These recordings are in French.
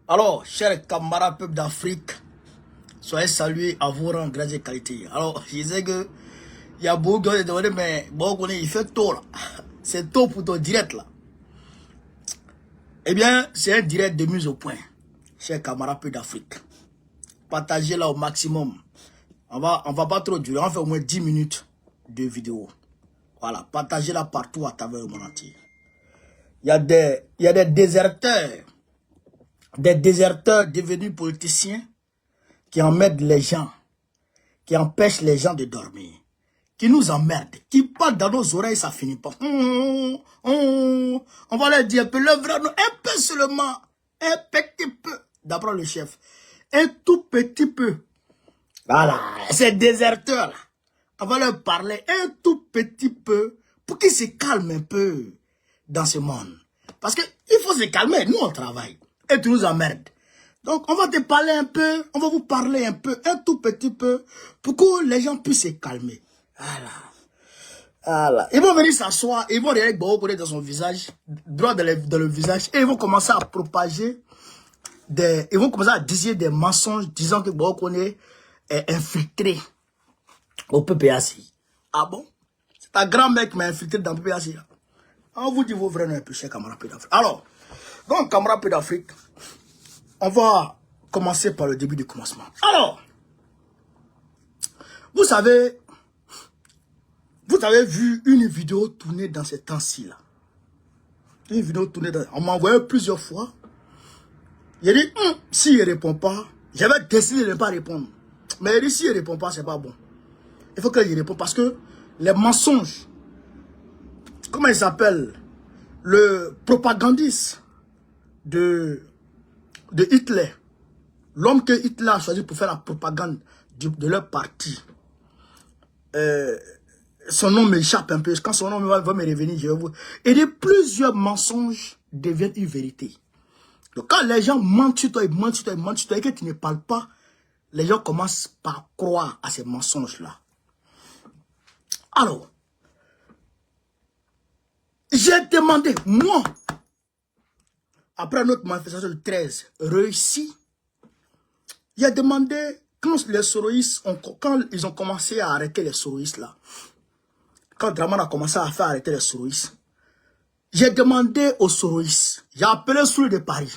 Alors, chers camarades peuple d'Afrique, soyez salués à vos rangs, grâce et qualité. Alors, je sais que il y a beaucoup de gens qui disent, mais bon, il fait tôt là. C'est tôt pour ton direct là. Eh bien, c'est un direct de mise au point, chers camarades peuple d'Afrique. Partagez là au maximum. On va pas trop durer, on va faire au moins 10 minutes de vidéo. Voilà, partagez là partout à travers le monde entier. Il y a des déserteurs devenus politiciens qui emmènent les gens, qui empêchent les gens de dormir, qui nous emmerdent, qui parlent dans nos oreilles, ça finit pas. On va leur dire un peu, le vrai, un peu seulement, un petit peu, d'après le chef, un tout petit peu. Voilà, ces déserteurs là, on va leur parler un tout petit peu pour qu'ils se calment un peu dans ce monde. Parce qu'il faut se calmer, nous on travaille et tu nous emmerdes. Donc on va te parler un peu, on va vous parler un peu, un tout petit peu, pour que les gens puissent se calmer. Voilà. Voilà. Ils vont venir s'asseoir, ils vont regarder Boko dans son visage, droit dans le visage, et ils vont commencer à propager ils vont commencer à dire des mensonges disant que Boko est infiltré au PPAC. Ah bon? C'est ta grand-mère qui m'a infiltré dans le PPAC. On vous dit vos vrais noms un peu, chers camarades d'Afrique. Alors, donc, camarades d'Afrique, on va commencer par le début du commencement. Alors, vous avez vu une vidéo tournée dans ces temps-ci là. Une vidéo tournée on m'a envoyé plusieurs fois. J'ai dit, s'il ne répond pas, j'avais décidé de ne pas répondre. Mais il dit, s'il ne répond pas, c'est pas bon. Il faut qu'il réponde parce que les mensonges, comment il s'appelle, le propagandiste de Hitler, l'homme que Hitler a choisi pour faire la propagande de leur parti, son nom m'échappe un peu. Quand son nom va me revenir, je vais vous... Et de plusieurs mensonges deviennent une vérité. Donc quand les gens mentent sur toi, ils mentent sur toi, ils mentent sur toi, et que tu ne parles pas, les gens commencent par croire à ces mensonges-là. Alors, j'ai demandé, moi, après notre manifestation du 13 réussi, j'ai demandé, quand ils ont commencé à arrêter les soroïstes là, quand Draman a commencé à faire arrêter les soroïstes, j'ai demandé aux soroïstes, j'ai appelé Soule de Paris,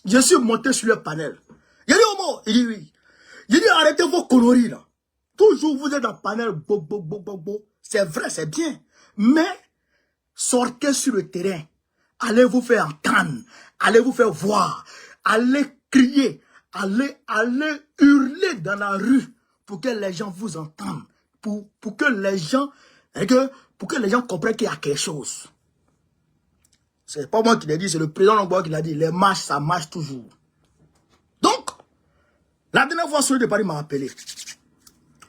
je suis monté sur le panel. J'ai dit Homo, il dit oui. J'ai dit arrêtez vos conneries là. Toujours vous êtes dans le panel, c'est vrai, c'est bien, mais sortez sur le terrain, allez vous faire entendre, allez vous faire voir, allez crier, allez hurler dans la rue pour que les gens vous entendent, pour que les gens comprennent qu'il y a quelque chose. C'est pas moi qui l'ai dit, c'est le président Longboy qui l'a dit, les marches, ça marche toujours. Donc, la dernière fois, celui de Paris m'a appelé.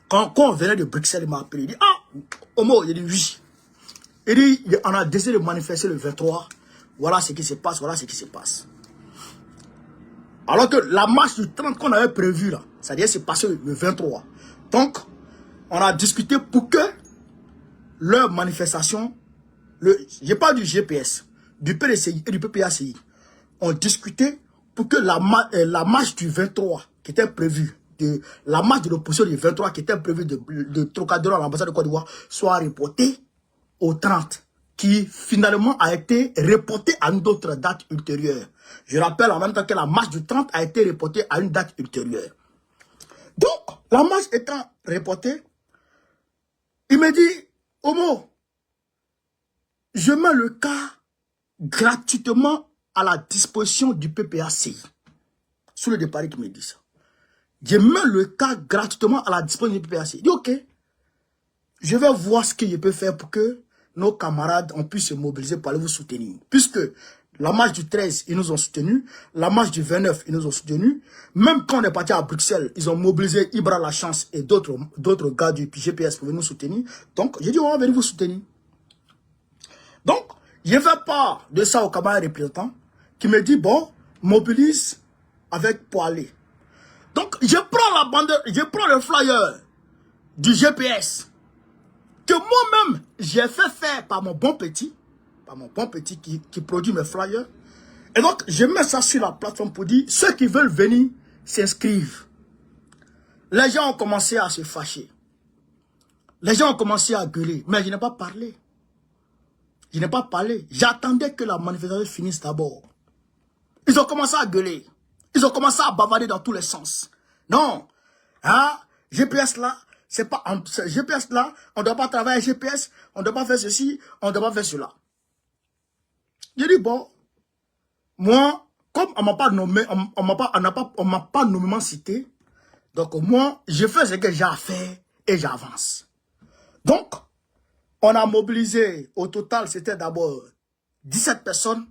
Quand on venait de Bruxelles, il m'a appelé, il dit, ah, Homo, il dit oui. Il dit, on a décidé de manifester le 23. Voilà ce qui se passe, voilà ce qui se passe. Alors que la marche du 30 qu'on avait prévue là, ça devait se passer le 23. Donc, on a discuté pour que leur manifestation, je parle du GPS, du PDCI et du PPACI, ont discuté pour que la marche du 23 qui était prévue, la marche de l'opposition du 23 qui était prévue de Trocadéro à l'ambassade de Côte d'Ivoire soit reportée au 30, qui finalement a été reportée à une autre date ultérieure. Je rappelle en même temps que la marche du 30 a été reportée à une date ultérieure. Donc, la marche étant reportée, il me dit, Homo, je mets le cas gratuitement à la disposition du PPACI. Sous le départ qui me dit ça. Je mets le cas gratuitement à la disposition du PPACI. Il dit, ok, je vais voir ce que je peux faire pour que nos camarades on puisse se mobiliser pour aller vous soutenir. Puisque la marche du 13, ils nous ont soutenus. La marche du 29, ils nous ont soutenus. Même quand on est parti à Bruxelles, ils ont mobilisé Ibra Lachance et d'autres gars du GPS pour venir nous soutenir. Donc, j'ai dit, on va venir vous soutenir. Donc, je fais part de ça au camarade représentant qui me dit, bon, mobilise avec pour aller. Donc, je prends la bande, je prends le flyer du GPS que moi-même, j'ai fait faire par mon bon petit qui produit mes flyers. Et donc, je mets ça sur la plateforme pour dire, ceux qui veulent venir s'inscrivent. Les gens ont commencé à se fâcher. Les gens ont commencé à gueuler. Mais je n'ai pas parlé. Je n'ai pas parlé. J'attendais que la manifestation finisse d'abord. Ils ont commencé à gueuler. Ils ont commencé à bavarder dans tous les sens. Non. Hein? GPS là, c'est pas... GPS là, on ne doit pas travailler GPS. On ne doit pas faire ceci. On ne doit pas faire cela. J'ai dit, bon... Moi, comme on m'a pas nommé, on m'a pas nommément cité, donc moi, je fais ce que j'ai à faire et j'avance. Donc, on a mobilisé, au total, c'était d'abord 17 personnes.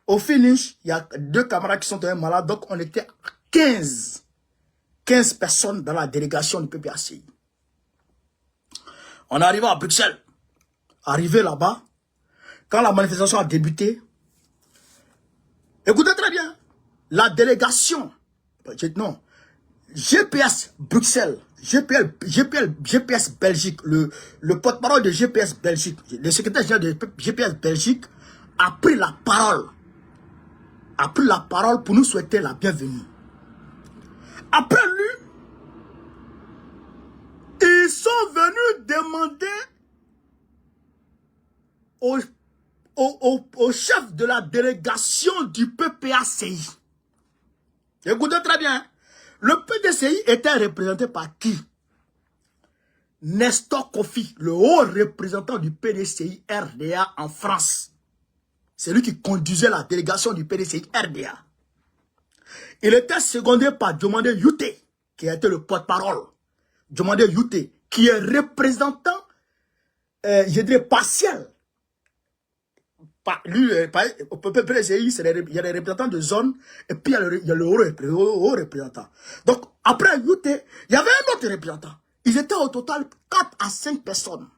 Au finish, il y a 2 camarades qui sont tombés malades, donc on était 15 personnes dans la délégation du PPACI. On est arrivé à Bruxelles. Arrivé là-bas, quand la manifestation a débuté, écoutez très bien, la délégation, non, GPS Bruxelles, GPS Belgique, le porte-parole de GPS Belgique, le secrétaire général de GPS Belgique a pris la parole. Pour nous souhaiter la bienvenue. Après lui, ils sont venus demander au chef de la délégation du PPACI. Écoutez très bien. Le PDCI était représenté par qui? Nestor Kofi, le haut représentant du PDCI RDA en France. C'est lui qui conduisait la délégation du PDCI RDA. Il était secondé par Diomandé Youté, qui a été le porte-parole. Diomandé Youté, qui est représentant, je dirais, partiel. Lui, au PPCI, il y a des représentants de zone, et puis il y a le haut représentant. Donc, après Youté, il y avait un autre représentant. Ils étaient au total 4 à 5 personnes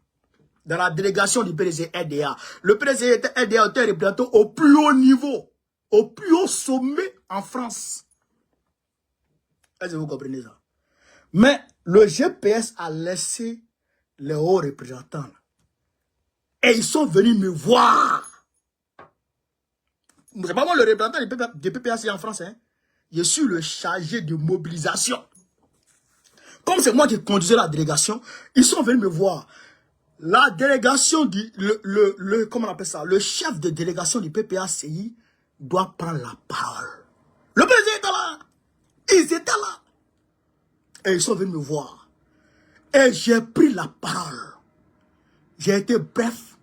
dans la délégation du PDCI RDA. Le PDCI RDA était représenté au plus haut niveau, au plus haut sommet en France. Est-ce que vous comprenez ça? Mais le GPS a laissé les hauts représentants. Et ils sont venus me voir. C'est pas moi le représentant du PPACI en France. Hein. Je suis le chargé de mobilisation. Comme c'est moi qui conduisais la délégation, ils sont venus me voir. La délégation, comment on appelle ça? Le chef de délégation du PPACI doit prendre la parole. Le président était là. Ils étaient là. Et ils sont venus me voir. Et j'ai pris la parole. J'ai été bref,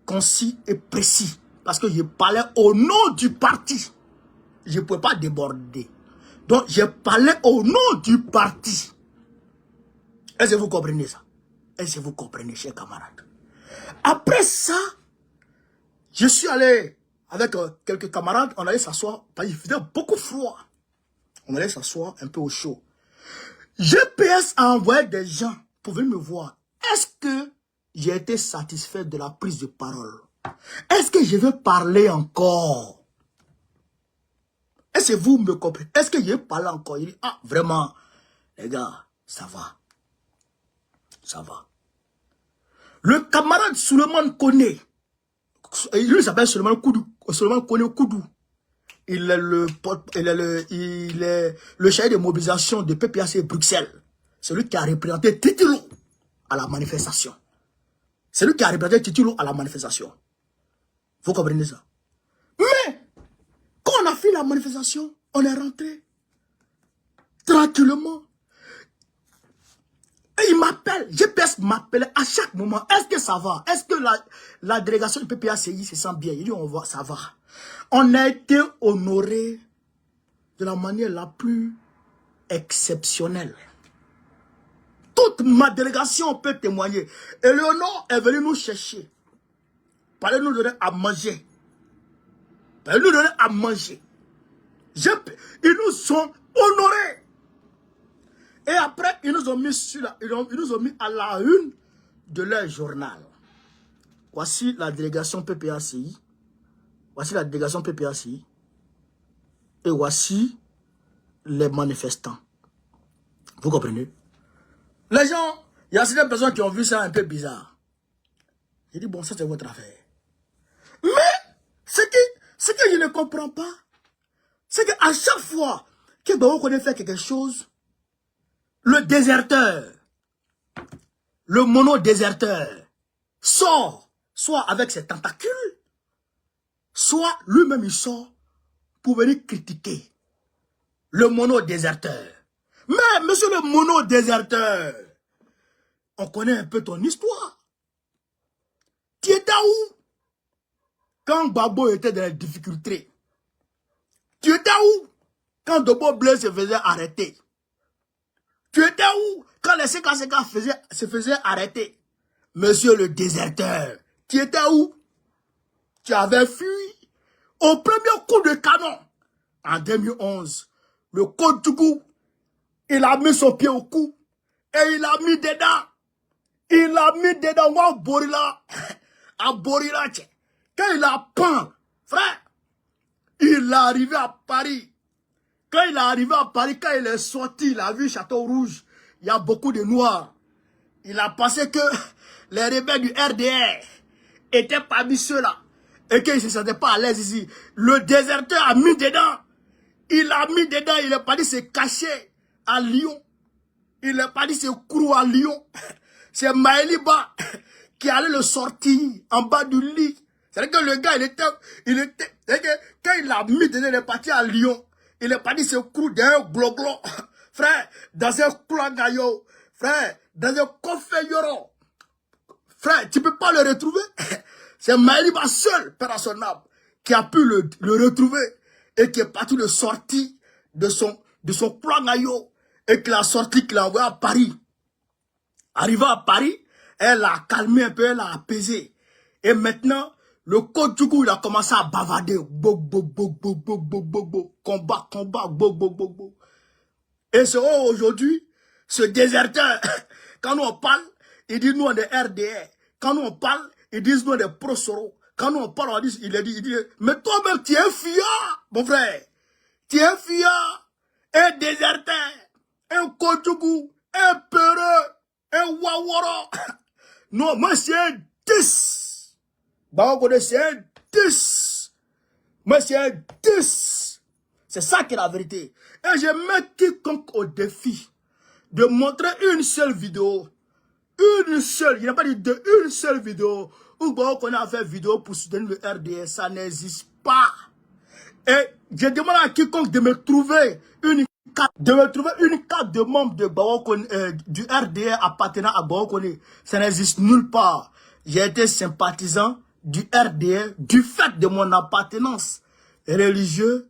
concis et précis. Parce que je parlais au nom du parti. Je ne pouvais pas déborder. Donc, je parlais au nom du parti. Est-ce que vous comprenez ça? Est-ce que vous comprenez, chers camarades? Après ça, je suis allé avec quelques camarades. On allait s'asseoir. Parce qu'il faisait beaucoup froid. On allait s'asseoir un peu au chaud. GPS a envoyé des gens pour venir me voir. Est-ce que j'ai été satisfait de la prise de parole? Est-ce que je veux parler encore? Est-ce que vous me comprenez? Est-ce que je vais parler encore? Il dit, ah, vraiment, les gars, ça va. Ça va. Le camarade Suleiman Koné, lui s'appelle Suleiman Koné Koudou. Il est le chargé de mobilisation de PPACI Bruxelles. C'est lui qui a représenté Titulo à la manifestation. C'est lui qui a représenté Titulo à la manifestation. Vous comprenez ça? Mais, quand on a fait la manifestation, on est rentré tranquillement. Et il m'appelle, GPS m'appelle à chaque moment. Est-ce que ça va? Est-ce que la délégation du PPACI se sent bien? Il dit, on voit, ça va. On a été honoré de la manière la plus exceptionnelle. Toute ma délégation peut témoigner. Éléonore est venue nous chercher. Pour nous donner à manger. Pour nous donner à manger. Ils nous ont honorés. Et après, ils nous ont mis à la une de leur journal. Voici la délégation PPACI. Voici la délégation PPACI. Et voici les manifestants. Vous comprenez? Les gens, il y a certaines personnes qui ont vu ça un peu bizarre. J'ai dit, bon, ça c'est votre affaire. Mais, ce que je ne comprends pas, C'est qu'à chaque fois que Gbagbo fait quelque chose, le déserteur, le mono-déserteur, sort, soit avec ses tentacules, soit lui-même il sort pour venir critiquer le mono-déserteur. Mais, monsieur le mono-déserteur, on connaît un peu ton histoire. Tu étais où quand Gbagbo était dans les difficultés? Tu étais où quand Dobo Bleu se faisait arrêter? Tu étais où quand les CKCK se faisaient arrêter? Monsieur le déserteur, tu étais où? Tu avais fui au premier coup de canon. En 2011, le Kodjougou, il a mis son pied au cou et il a mis dedans. Il a mis dedans, moi, Borila, à Borila, quand il a peint, frère, il est arrivé à Paris. Quand il est arrivé à Paris, quand il est sorti, il a vu Château Rouge, il y a beaucoup de noirs. Il a pensé que les rebelles du RDR étaient parmi ceux-là et qu'ils ne se sentaient pas à l'aise ici. Le déserteur a mis dedans. Il a mis dedans, il est parti se cacher à Lyon. Il est parti se courir à Lyon. C'est Maëliba qui allait le sortir en bas du lit. C'est-à-dire que le gars, c'est-à-dire que quand il a mis dedans, il est parti à Lyon. Il est parti se courir dans un glo-glo. Frère, dans un clangayo. Frère, dans un coffre yoro. Frère, tu ne peux pas le retrouver. C'est Maëliba seul, père à son âme, qui a pu le retrouver et qui est parti le sortir de son clangayo et qu'il a sorti, qu'il a envoyé à Paris. Arrivé à Paris, elle a calmé un peu, elle a apaisé. Et maintenant, le Kodjougou, il a commencé à bavarder. Combat, Et aujourd'hui, ce déserteur, quand nous on parle, il dit nous on est RDR. Quand nous on parle, ils disent nous on est pro-Soro. Quand nous on parle, il dit, mais toi-même, tu es un fiard, mon frère. Tu es un fiard, un déserteur, un Kodjougou, un peureux, un waworo. Non, moi c'est un 10. Bah, on connaît, c'est un 10. Moi c'est un 10. C'est ça qui est la vérité. Et je mets quiconque au défi de montrer une seule vidéo. Une seule, il n'a pas dit deux, une seule vidéo. Ou bon, qu'on a fait vidéo pour soutenir le RDS, ça n'existe pas. Et je demande à quiconque de me trouver une carte de membre de du RDR appartenant à Gbagbo. Ça n'existe nulle part. J'ai été sympathisant du RDR du fait de mon appartenance religieuse,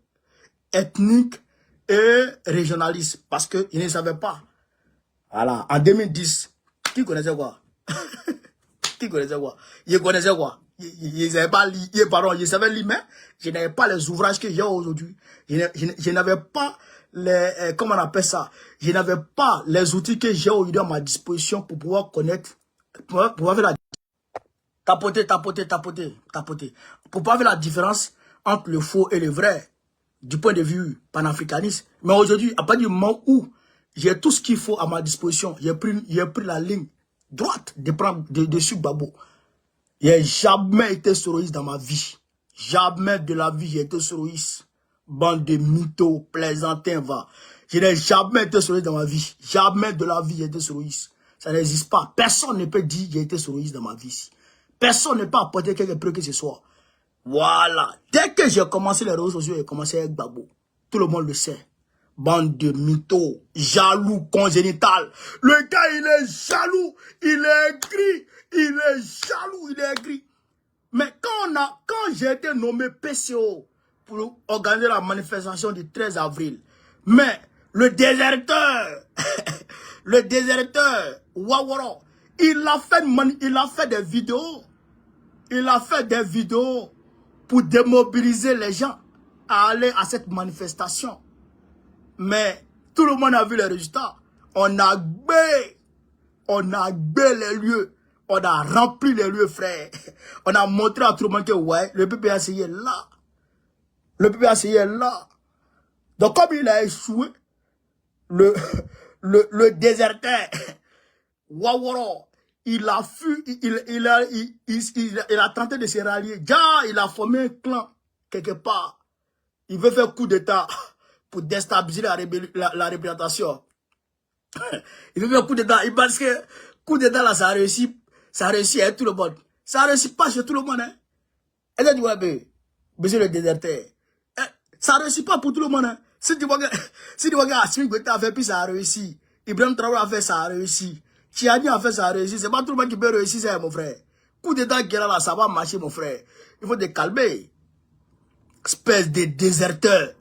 ethnique et régionaliste. Parce qu'ils ne savaient pas. Voilà, en 2010, qui connaissait quoi? Qui connaissait quoi? Ils connaissaient quoi? Ils n'avaient pas lu, pardon, ils savaient lire, mais je n'avais pas les ouvrages que j'ai aujourd'hui. Je n'avais pas les, comment on appelle ça? Je n'avais pas les outils que j'ai aujourd'hui à ma disposition pour pouvoir connaître, pour pouvoir faire la tapoter. Pour pouvoir faire la différence entre le faux et le vrai, du point de vue panafricaniste. Mais aujourd'hui, à partir du moment où j'ai tout ce qu'il faut à ma disposition, j'ai pris la ligne droite de sur Gbagbo. Je n'ai jamais été soroïste dans ma vie. Jamais de la vie j'ai été soroïste. Bande de mythos, plaisantins, va. Je n'ai jamais été soroïste dans ma vie. Jamais de la vie j'ai été soroïste. Ça n'existe pas. Personne ne peut dire que j'ai été soroïste dans ma vie. Personne ne peut apporter quelque preuve que ce soit. Voilà. Dès que j'ai commencé les réseaux sociaux, j'ai commencé avec Gbagbo. Tout le monde le sait. Bande de mythos, jaloux congénital. Le gars, il est jaloux, il est aigri, il est jaloux, il est aigri. Mais quand j'ai été nommé PCO pour organiser la manifestation du 13 avril, mais le déserteur, Waworo, il a fait des vidéos. Il a fait des vidéos pour démobiliser les gens à aller à cette manifestation. Mais tout le monde a vu les résultats. On a gbé les lieux. On a rempli les lieux, frère. On a montré à tout le monde que ouais, le PPACI est là. Le PPACI est là. Donc comme il a échoué, le déserteur, Waworo, il a tenté de se rallier. Il a formé un clan quelque part. il veut faire coup d'état pour déstabiliser la représentation. Il veut faire coup d'état. Parce que coup d'état là, ça a réussi avec tout le monde. Ça a réussi pas chez tout le monde. Hein. Et là, tu vois, monsieur le déserteur. Ça ne réussit pas pour tout le monde. Hein. Si tu vois que Assimi Goïta a fait, puis ça a réussi. Ibrahim Traoré a fait, ça a réussi. Chiani a fait, ça a réussi. C'est pas tout le monde qui peut réussir, ça, mon frère. Coup d'état qui est là, ça va marcher, mon frère. Il faut te calmer. Espèce de déserteur.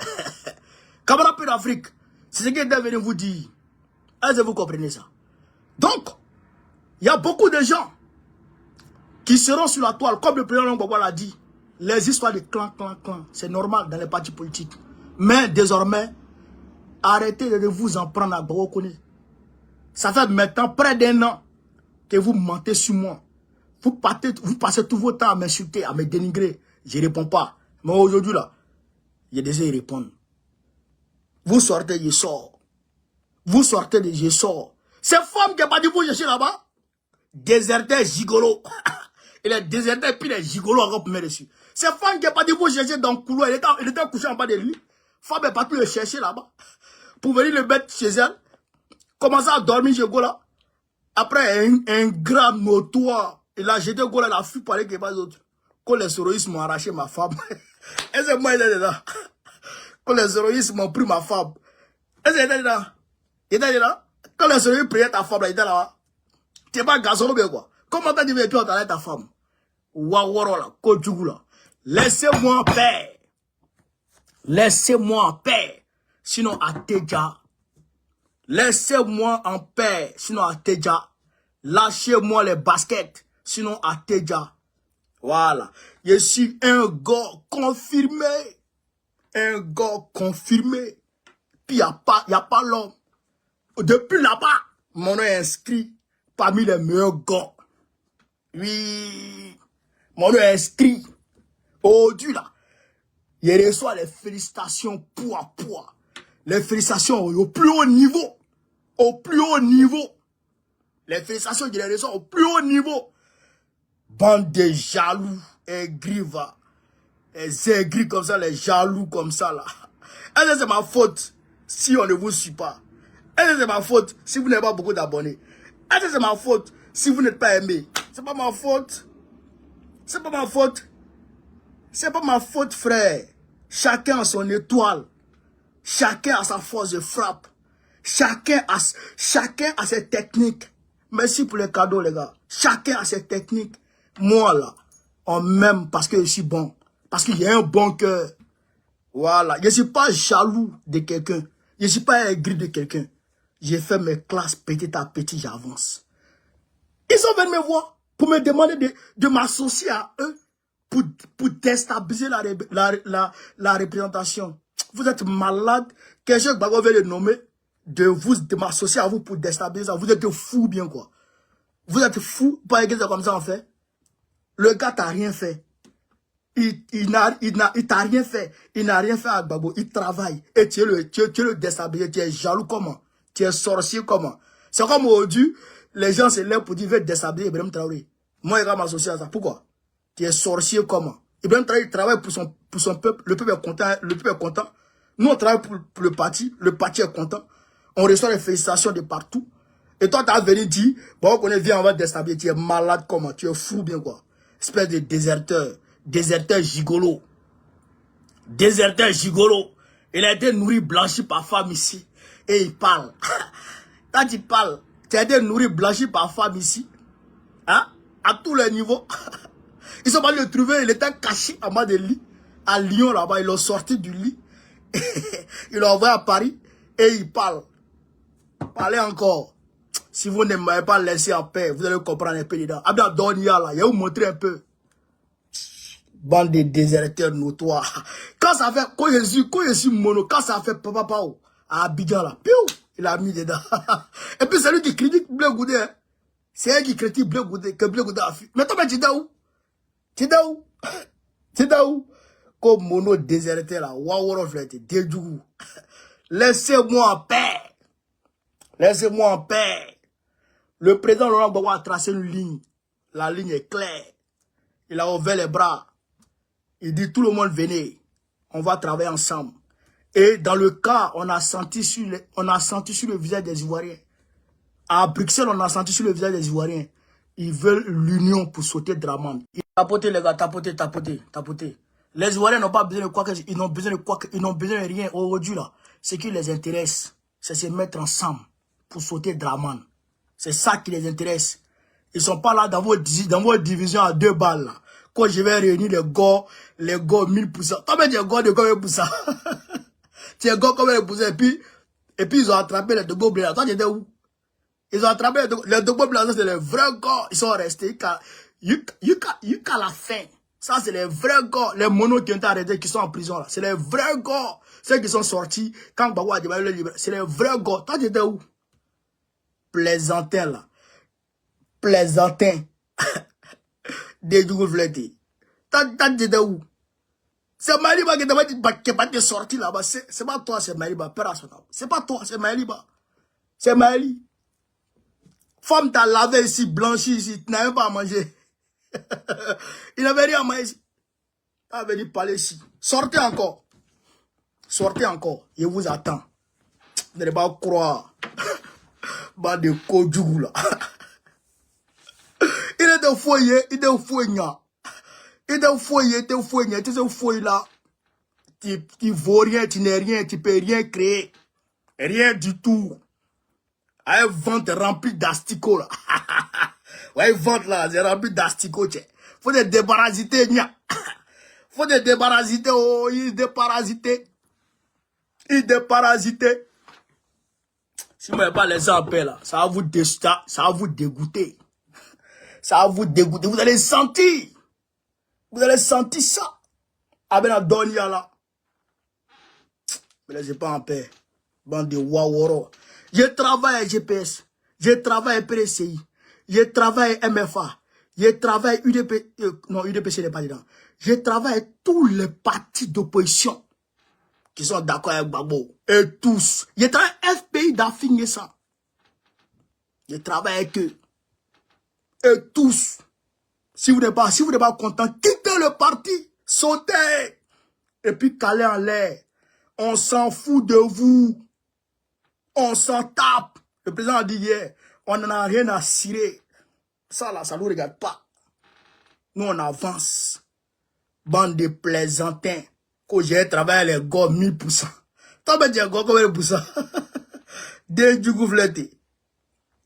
Camarade peu d'Afrique. C'est ce que je venu vous dire. Est-ce que vous comprenez ça? Donc, il y a beaucoup de gens qui seront sur la toile, comme le président Longbobo l'a dit. Les histoires de clan, c'est normal dans les partis politiques. Mais désormais, arrêtez de vous en prendre à Brokone. Ça fait maintenant près d'1 an que vous mentez sur moi. Vous passez tout votre temps à m'insulter, à me dénigrer. Je ne réponds pas. Mais aujourd'hui, là, je désire y répondre. Vous sortez, je sors. Vous sortez, je sors. Ces femmes qui n'ont pas dit vous chercher là-bas, déserteur gigolo. Il est déserteur et puis il est gigolo encore pour me dessus. Ces femmes qui n'ont pas dit vous chercher dans le couloir, il était couché en bas de lui. Femme est partie le chercher là-bas. Pour venir le mettre chez elle. Commencer à dormir chez Gola. Après, un grand notoire. Il a jeté Gola, il a fui par les Québécois autres. Quand les soroïstes m'ont arraché ma femme. Et c'est moi, il est là. Quand les soroïstes m'ont pris ma femme. Et c'est là. Il était là. Quand les soroïstes priaient ta femme, il était là. Tu n'es pas garçon ou bien quoi? Comment t'as dit que tu as ta femme? Waworo là, Kodjougou là. Laissez-moi en paix. Laissez-moi en paix. Sinon, à Teja. Laissez-moi en paix. Sinon, à Teja. Lâchez-moi les baskets. Sinon, à Teja. Voilà. Je suis un gars confirmé. Un gars confirmé. Puis, il n'y a pas l'homme. Depuis là-bas, mon nom est inscrit parmi les meilleurs gars. Oui. Mon nom est inscrit. Aujourd'hui, là. Il reçoit les félicitations pour à poids. Les félicitations au plus haut niveau. Au plus haut niveau. Les félicitations qu'il reçoit au plus haut niveau. Bande de jaloux, aigris, va. Les aigris comme ça, les jaloux comme ça, là. Est-ce que c'est ma faute si on ne vous suit pas? Est-ce que c'est ma faute si vous n'avez pas beaucoup d'abonnés? Est-ce que c'est ma faute si vous n'êtes pas aimé? C'est pas ma faute. C'est pas ma faute. C'est pas ma faute, frère. Chacun a son étoile. Chacun a sa force de frappe. Chacun a ses techniques. Merci pour les cadeaux, les gars. Chacun a ses techniques. Moi, là, on m'aime parce que je suis bon. Parce qu'il y a un bon cœur. Voilà. Je ne suis pas jaloux de quelqu'un. Je ne suis pas aigri de quelqu'un. J'ai fait mes classes petit à petit, j'avance. Ils sont venus me voir pour me demander de m'associer à eux pour déstabiliser la représentation. Vous êtes malade. Quelqu'un va le nommer de m'associer à vous pour déstabiliser ça. Vous êtes fou bien quoi. Vous êtes fou. Pas quelque chose comme ça en fait. Le gars t'a rien fait. Il t'a rien fait. Il n'a rien fait à Gbagbo. Il travaille. Et tu es le déstabilisé. Tu es jaloux comment? Tu es sorcier comment? C'est comme aujourd'hui, les gens se lèvent pour dire veut déstabiliser Ibrahim Traoré. Moi, il va m'associer à ça. Pourquoi? Tu es sorcier comment? Ibrahim Traoré travaille pour son peuple. Le peuple est content. Le peuple est content. Nous, on travaille pour le parti. Le parti est content. On reçoit les félicitations de partout. Et toi, tu as venu dire, bon, on est vient, on va déstabiliser. Tu es malade comment? Tu es fou bien quoi? Espèce de déserteur. Déserteur gigolo. Déserteur gigolo. Il a été nourri, blanchi par femme ici. Et il parle. Quand tu parles, tu as été nourri, blanchi par femme ici. Hein? À tous les niveaux. Ils sont pas le trouver, il était caché en bas de lit. À Lyon là-bas, ils l'ont sorti du lit. Ils l'ont envoyé à Paris. Et il parle. Parlez encore. Si vous ne m'avez pas laissé en paix, vous allez comprendre un peu dedans. Abda Donia là, il va vous montrer un peu. Bande de déserteurs notoires. Quand ça fait, quand je suis mono, quand ça fait papa à Abidjan là, piou, il a mis dedans. Et puis c'est lui qui critique Blé Goudé. Hein. C'est elle qui critique Blé Goudé, que Blé Goudé a fait. Mais toi, tu es où? Tu es où? Tu es où? Comme mono déserteur là, waouh, flète, dédou. Laissez-moi en paix. Laissez-moi en paix. Le président Laurent Gbagbo a tracé une ligne. La ligne est claire. Il a ouvert les bras. Il dit tout le monde venez. on va travailler ensemble. Et dans le cas, on a senti sur le visage des Ivoiriens. À Bruxelles, on a senti sur le visage des Ivoiriens. Ils veulent l'union pour sauter Dramane. Tapotez les gars, tapotez, tapotez, tapotez. Les Ivoiriens n'ont pas besoin de quoi que, ils n'ont besoin de quoi que, ils n'ont besoin de rien aujourd'hui là. Ce qui les intéresse, c'est se mettre ensemble pour sauter Dramane. C'est ça qui les intéresse. Ils sont pas là dans vos divisions à 2 balles là. Quand je vais réunir les gars 1000%. Combien de gars de combien de pourcents? Tu es gars combien de pourcents? Et puis ils ont attrapé les Dogbo Blancs. Toi tu étais où? Ils ont attrapé les Dogbo Blancs, c'est les vrais gars. Ils sont restés jusqu'à la fin. Ça, c'est les vrais gars. Les monos qui ont été arrêtés, qui sont en prison là. C'est les vrais gars. Ceux qui sont sortis quand Gbagbo a demandé le libérer. C'est les vrais gars. Toi, tu étais où? Plaisantin là. Plaisantin. Des doubles flétés. Toi, tu étais où? C'est Maliba qui n'est pas sorti là-bas. C'est pas toi, c'est Maliba. Personnel. C'est pas toi, c'est Maliba. C'est Mali. Femme t'a lavé ici, blanchi ici. Tu n'as même pas à manger. Il n'avait rien à manger ici. Il avait dit parler ici. Sortez encore. Sortez encore. Je vous attends. Vous n'allez pas croire. Bah de Kodjougou là. Il est de foyer. Il est de foyer. Il est de foyer. Il est de foyer. Tu sais, ce foyer là. Tu vaux rien. Tu n'es rien. Tu peux rien créer. Rien du tout. Un ventre rempli d'asticots là. Ouais, ventre là. C'est rempli d'asticots. Faut te débarrasser. Faut te débarrasser. Oh, il déparasité. Il déparasité. Si vous n'avez pas les en paix là, ça va vous dégoûter. Ça va vous dégoûter. Vous allez sentir. Vous allez sentir ça. Avec la donia là. Mais laissez pas en paix. Bande de waworo. Je travaille GPS. Je travaille PRCI. Je travaille MFA. Je travaille UDP. Non, UDPC n'est pas dedans. Je travaille tous les partis d'opposition qui sont d'accord avec Gbagbo. Et tous. Je travaille FPI d'affinir ça. Je travaille avec eux. Et tous. Si vous n'êtes pas content, quittez le parti. Sautez. Et puis calez en l'air. On s'en fout de vous. On s'en tape. Le président a dit hier, on n'en a rien à cirer. Ça là, ça ne nous regarde pas. Nous, on avance. Bande de plaisantins. Quand j'ai travaillé les gars 1000%. T'as pas dit un gars combien de pourcents? Des du gouffleté.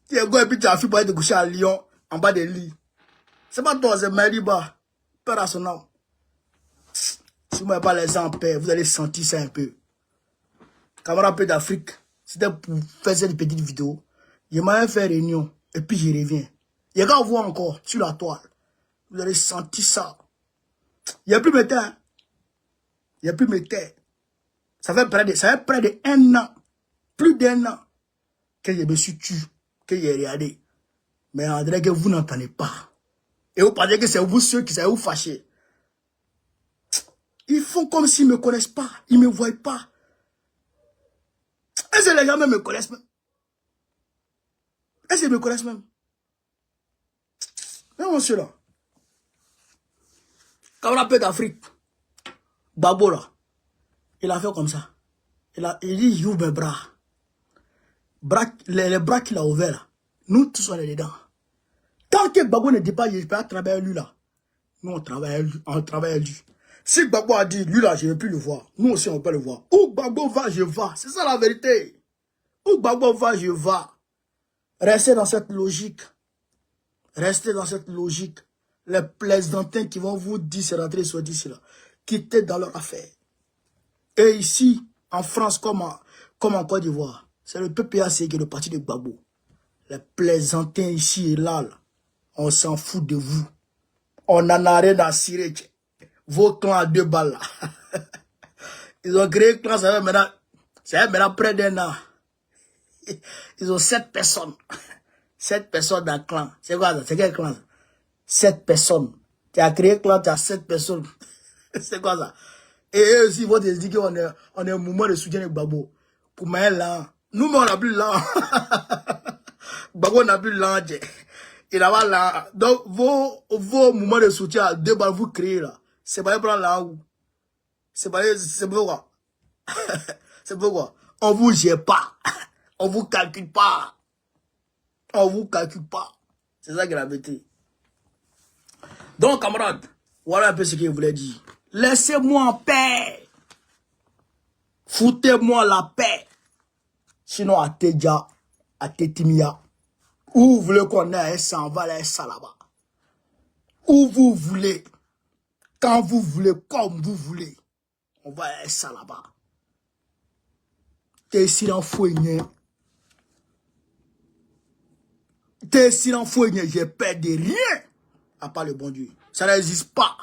Tu es gars et puis tu as fait pour être couché à Lyon, en bas des lits. C'est pas toi, c'est Maliba. Père à son nom. Si vous n'avez pas les gens en paix, vous allez sentir ça un peu. Camarade peu d'Afrique, c'était pour faire cette petite vidéo. Je m'avais fait réunion et puis je reviens. Il y a qu'à voir encore sur la toile. Vous allez sentir ça. Il n'y a plus mes temps. Il n'y a plus mes temps. Ça fait près de 1 an. Plus d'1 an. Que je me suis tué. Que j'ai regardé. Mais on dirait que vous n'entendez pas. Et vous pensez que c'est vous ceux qui sont vous fâchés. Ils font comme s'ils ne me connaissent pas. Ils ne me voient pas. Est-ce que les gens même me connaissent même? Est-ce qu'ils me connaissent même? Mais monsieur là. Quand on appelle d'Afrique, Gbagbo là, il a fait comme ça. Il dit, j'ouvre mes bras. Les bras qu'il a ouverts là, nous tous on est dedans. Tant que Gbagbo ne dit pas, je ne peux pas travailler lui là. Nous on travaille à lui. Si Gbagbo a dit, lui là, je ne vais plus le voir. Nous aussi on peut le voir. Où Gbagbo va, je vais. C'est ça la vérité. Où Gbagbo va, je vais. Restez dans cette logique. Restez dans cette logique. Les plaisantins qui vont vous dire c'est rentré sur 10 là. Quittez dans leur affaire. Et ici, en France, comme en Côte d'Ivoire, c'est le PPAC qui est le parti de Gbagbo. Les plaisantins ici et là, on s'en fout de vous. On en a rien à cirer. Vos clans à 2 balles là. Ils ont créé un clan, ça fait maintenant près d'1 an. Ils ont 7 personnes. 7 personnes dans le clan. C'est quoi ça? C'est quel clan ça? 7 personnes. Tu as créé un clan, tu as 7 personnes. C'est quoi ça? Et eux aussi, ils vont te dire qu'on est un mouvement de soutien de Gbagbo. Pour Maël là. Nous, mais on n'a plus là. Gbagbo n'a plus là. Il a pas là. Donc, vos mouvements de soutien à 2 balles, vous créez là. C'est pas pour là où. C'est pourquoi. C'est pourquoi. On vous gère pas. On vous calcule pas. On vous calcule pas. C'est ça qui est la vérité. Donc, camarades, voilà un peu ce que je voulais dire. Laissez-moi en paix. Foutez-moi la paix. Sinon, à Teja, à Tetimia, où vous voulez qu'on ait, ça va aller ça là-bas. Où vous voulez, quand vous voulez, comme vous voulez, on va aller ça là-bas. T'es silent fouigné. T'es silent fouigné, j'ai peur de rien. À part le bon Dieu. Ça n'existe pas.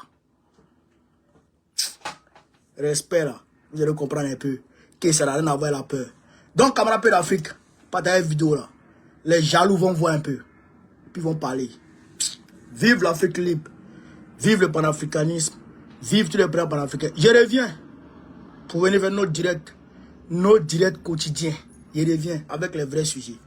Respect là. Vous allez comprendre un peu. Que ça n'a rien à voir la peur. Donc, camarades d'Afrique, partagez la vidéo là. Les jaloux vont voir un peu. Puis vont parler. Vive l'Afrique libre. Vive le panafricanisme. Vive tous les plans panafricains. Je reviens pour venir vers nos directs quotidiens. Je reviens avec les vrais sujets.